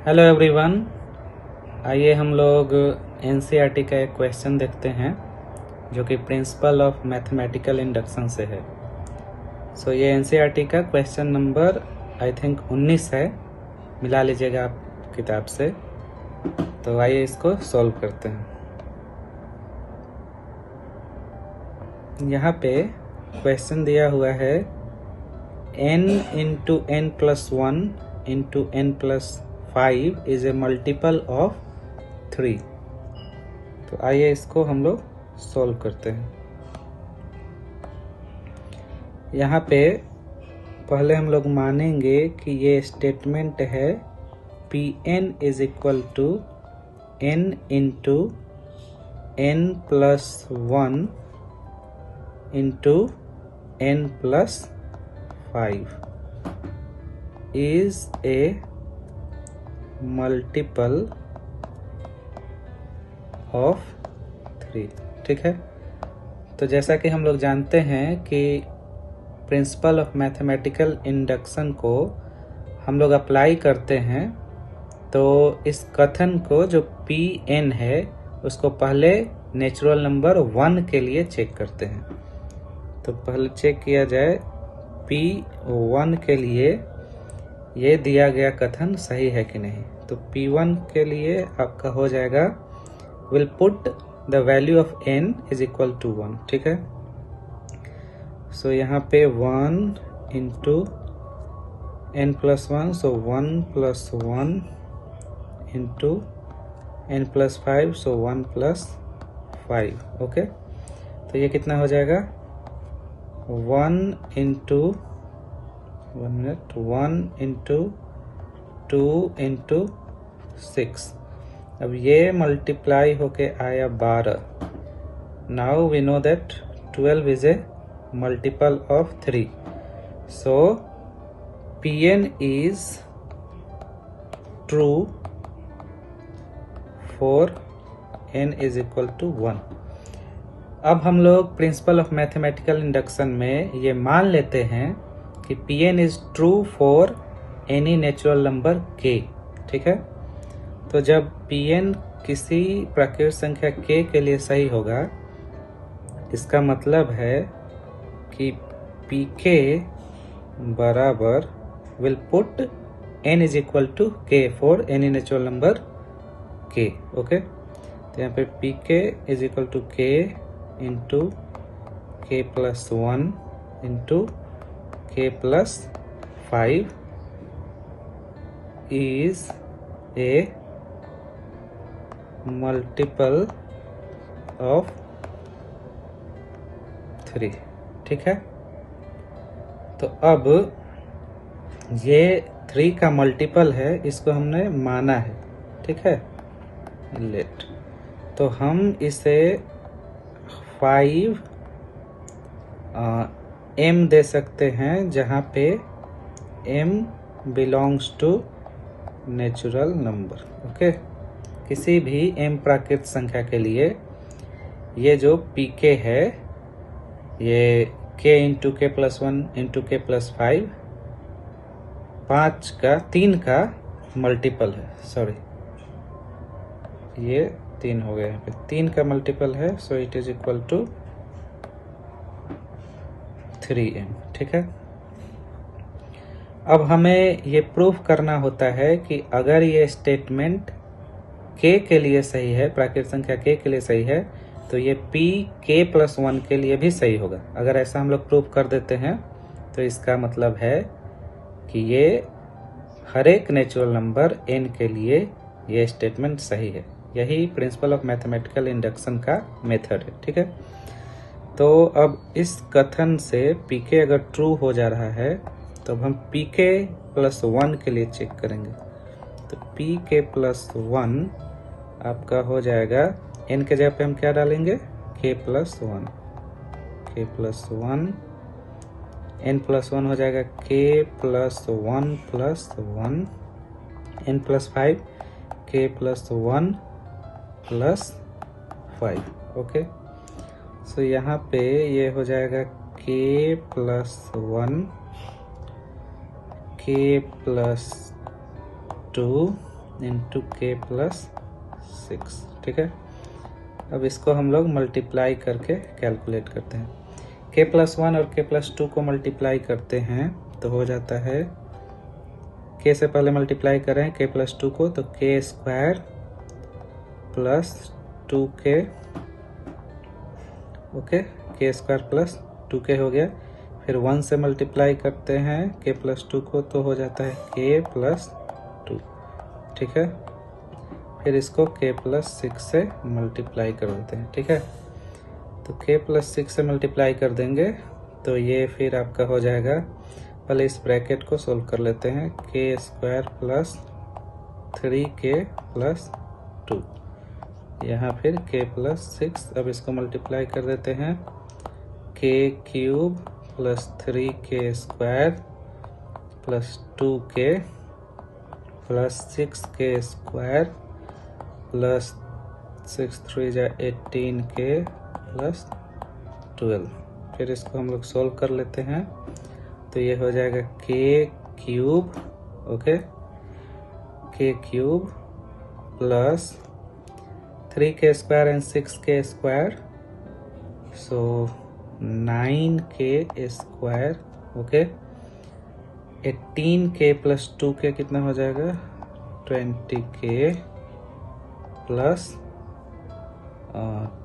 Hello everyone, आइए हम लोग एनसीईआरटी का एक क्वेश्चन देखते हैं जो कि प्रिंसिपल ऑफ मैथमेटिकल इंडक्शन से है। सो ये एनसीईआरटी का क्वेश्चन नंबर आई थिंक 19 है, मिला लीजिएगा आप किताब से। तो आइए इसको सॉल्व करते हैं। यहाँ पे क्वेश्चन दिया हुआ है n into n plus 1 into n plus 5 is a multiple of 3। तो आइए इसको हम लोग सॉल्व करते हैं। यहाँ पे पहले हम लोग मानेंगे कि ये स्टेटमेंट है Pn is equal to n into n plus 1 into n plus 5 is a multiple of 3। ठीक है, तो जैसा कि हम लोग जानते हैं कि प्रिंसिपल ऑफ मैथमेटिकल इंडक्शन को हम लोग अप्लाई करते हैं, तो इस कथन को जो Pn है उसको पहले नेचुरल नंबर 1 के लिए चेक करते हैं। तो पहले चेक किया जाए P1 के लिए ये दिया गया कथन सही है कि नहीं। तो P1 के लिए आपका हो जाएगा will put the value of n is equal to 1। ठीक है, सो यहाँ पे 1 into n plus 1, so 1 plus 1 into n plus 5, so 1 plus 5। Okay, तो ये कितना हो जाएगा 1 इंटू 1 इंटू 2 इंटू 6। अब ये मल्टीप्लाई होके आया 12। Now we know that 12 is a multiple of 3। So Pn is true for n is equal to 1। अब हम लोग प्रिंसिपल ऑफ मैथमेटिकल इंडक्शन में ये मान लेते हैं कि Pn is true for any natural number k। ठीक है, तो जब Pn किसी प्राकृतिक संख्या k के लिए सही होगा, इसका मतलब है कि Pk बराबर will put n is equal to k for any natural number k। Okay, तो यहाँ पे Pk is equal to k into k plus 1 into k plus 5 is a multiple of 3। ठीक है, तो अब ये 3 का मल्टीपल है, इसको हमने माना है। ठीक है, लेट, तो हम इसे 5 m दे सकते हैं, जहाँ पे m belongs to natural number. Okay, किसी भी m प्राकृतिक संख्या के लिए ये जो Pk है ये k into k plus 1 into k plus 5 3 का मल्टीपल है। सॉरी, ये 3 हो गया, यहाँ पे 3 का मल्टीपल है, so it is equal to 3m। ठीक है, अब हमें ये प्रूफ करना होता है कि अगर ये स्टेटमेंट k के लिए सही है, प्राकृतिक संख्या k के लिए सही है, तो ये Pk प्लस 1 के लिए भी सही होगा। अगर ऐसा हम लोग प्रूफ कर देते हैं तो इसका मतलब है कि ये हर एक नेचुरल नंबर n के लिए ये स्टेटमेंट सही है। यही प्रिंसिपल ऑफ मैथमेटिकल इंडक्शन का मेथड है। ठीक है, तो अब इस कथन से Pk अगर ट्रू हो जा रहा है तो अब हम Pk प्लस 1 के लिए चेक करेंगे। तो Pk प्लस 1 आपका हो जाएगा, n के जगह पे हम क्या डालेंगे k plus 1, k plus 1, n plus 1 हो जाएगा k plus 1 plus 1, n plus 5 k plus 1 plus 5। Okay, so यहाँ पे ये हो जाएगा k plus 1, k plus 2 into k plus 6, ठीक है। अब इसको हम लोग मल्टीप्लाई करके कैलकुलेट करते हैं। के प्लस 1 और के प्लस 2 को मल्टीप्लाई करते हैं तो हो जाता है, के से पहले मल्टीप्लाई करें के प्लस 2 को, तो के स्क्वायर प्लस 2k, ओके, के स्क्वायर प्लस 2k हो गया। फिर 1 से मल्टीप्लाई करते हैं के प्लस 2 को, तो हो जाता है के प्लस 2, ठीक है। फिर इसको के प्लस 6 से मल्टीप्लाई कर देते हैं, ठीक है। तो के प्लस 6 से मल्टीप्लाई कर देंगे तो ये फिर आपका हो जाएगा, पहले इस ब्रैकेट को सोल्व कर लेते हैं, के स्क्वायर प्लस 3k प्लस 2, यहाँ फिर के प्लस 6। अब इसको मल्टीप्लाई कर देते हैं, के cube plus 3k square plus 2k plus 6k square plus 6 3 जा 18k प्लस 12। फिर इसको हम लोग सोल्व कर लेते हैं तो ये हो जाएगा के क्यूब, ओके, के cube plus 3k square and 6k square, so 9k square, okay. 18k plus 2k कितना हो जाएगा, 20k प्लस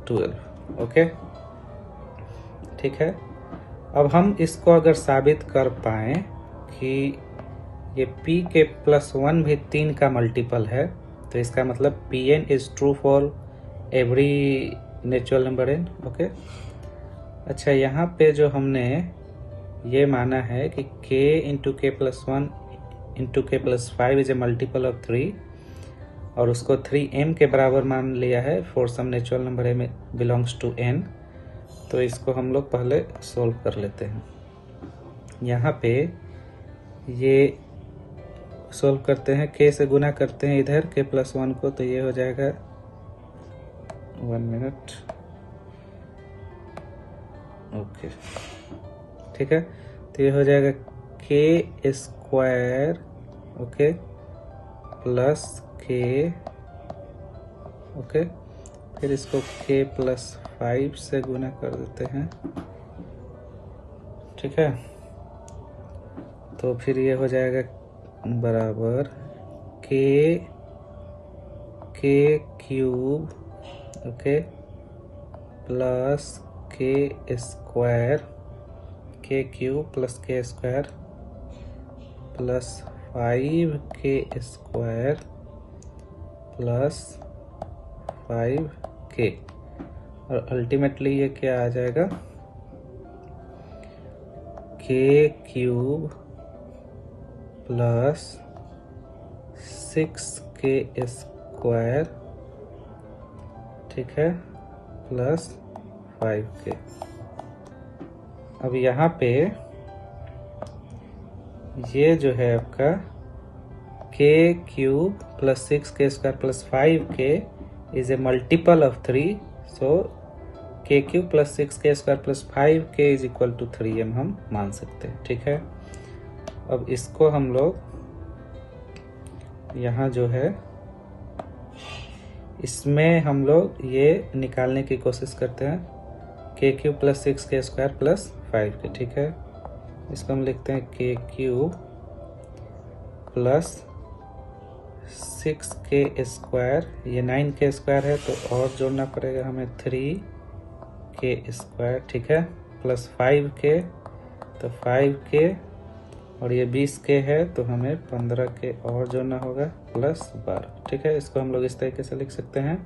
12, ओके, ठीक है। अब हम इसको अगर साबित कर पाए कि ये p के प्लस 1 भी 3 का मल्टीपल है, तो इसका मतलब Pn is true for every natural number n, okay. अच्छा, यहाँ पे जो हमने ये माना है कि k into k plus 1 into k plus 5 is a multiple of 3, और उसको 3m के बराबर मान लिया है for some natural number m belongs to n, तो इसको हम लोग पहले सोल्व कर लेते हैं। यहाँ पे ये सोल्व करते हैं, k से गुना करते हैं इधर k प्लस 1 को, तो ये हो जाएगा 1 मिनट, ओके, ठीक है। तो ये हो जाएगा के स्क्वायर, ओके, प्लस के, ओके। फिर इसको के प्लस 5 से गुना कर देते हैं, ठीक है। तो फिर ये हो जाएगा बराबर के क्यूब, ओके, प्लस के स्क्वायर, के क्यूब प्लस के square plus 5k square plus 5k, और अल्टीमेटली ये क्या आ जाएगा, के क्यूब प्लस 6k स्क्वायर, ठीक है, प्लस 5k। अब यहाँ पे ये जो है आपका k cube plus 6k square plus 5k is a multiple of 3, so k cube plus 6k square plus 5k is equal to 3m हम मान सकते हैं, ठीक है। अब इसको हम लोग यहाँ जो है इसमें हम लोग ये निकालने की कोशिश करते हैं, के cube plus 6k square plus 5k, ठीक है। इसको हम लिखते हैं के क्यूब प्लस 6k स्क्वायर, ये 9k स्क्वायर है तो और जोड़ना पड़ेगा हमें 3k स्क्वायर, ठीक है, प्लस 5k, तो 5k, और ये 20k है तो हमें 15k और जोड़ना होगा प्लस 12, ठीक है। इसको हम लोग इस तरीके से लिख सकते हैं।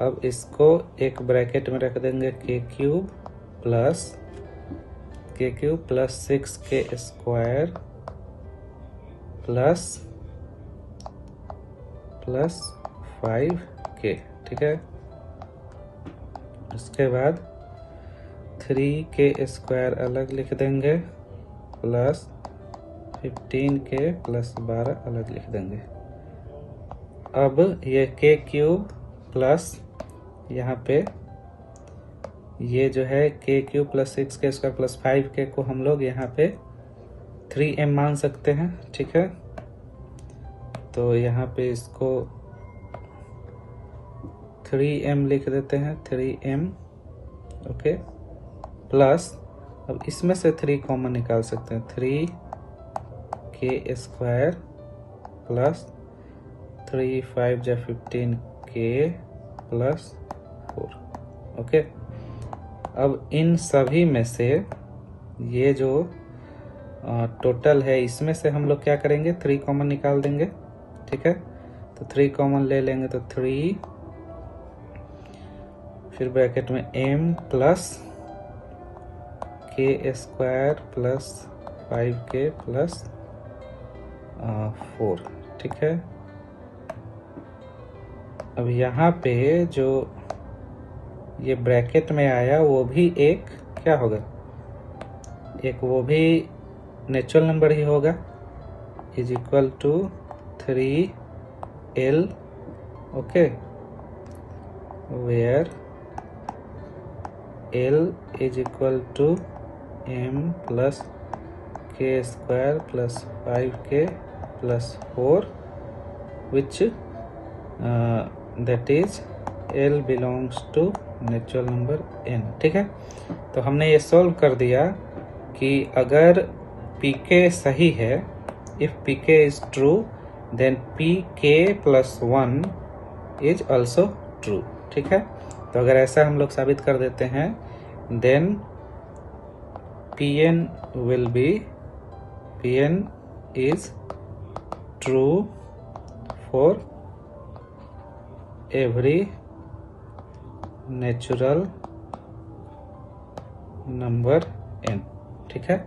अब इसको एक ब्रैकेट में रख देंगे, के cube plus 6k square plus 5k, ठीक है। उसके बाद 3k स्क्वायर अलग लिख देंगे प्लस 15k प्लस 12 अलग लिख देंगे। अब ये के क्यूब प्लस यहाँ पे ये जो है के cube plus 6k square plus 5k को हम लोग यहाँ पे 3m मान सकते हैं, ठीक है। तो यहाँ पे इसको 3m लिख देते हैं, 3m, ओके, प्लस अब इसमें से 3 कॉमन निकाल सकते हैं, 3k² प्लस 3 5 जा 15k प्लस 4, ओके। अब इन सभी में से ये जो टोटल है इसमें से हम लोग क्या करेंगे, 3 कॉमन निकाल देंगे, ठीक है। तो 3 कॉमन ले लेंगे तो 3, फिर ब्रैकेट में m plus k² plus 5k plus 4, ठीक है। अब यहाँ पे जो ये ब्रैकेट में आया वो भी एक क्या होगा, एक वो भी नेचुरल नंबर ही होगा, is equal to 3l, okay, where l is equal to m plus k² plus 5k plus 4 which that is l belongs to natural number n, ठीक है। तो हमने ये सॉल्व कर दिया कि अगर pk सही है, if pk is true then pk plus 1 is also true, ठीक है। तो अगर ऐसा हम लोग साबित कर देते हैं then pn will be, pn is true for every natural number n, ठीक है।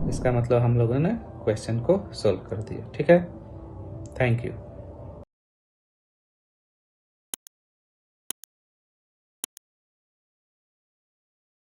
इसका मतलब हम लोगों ने क्वेश्चन को सॉल्व कर दिया, ठीक है। Thank you.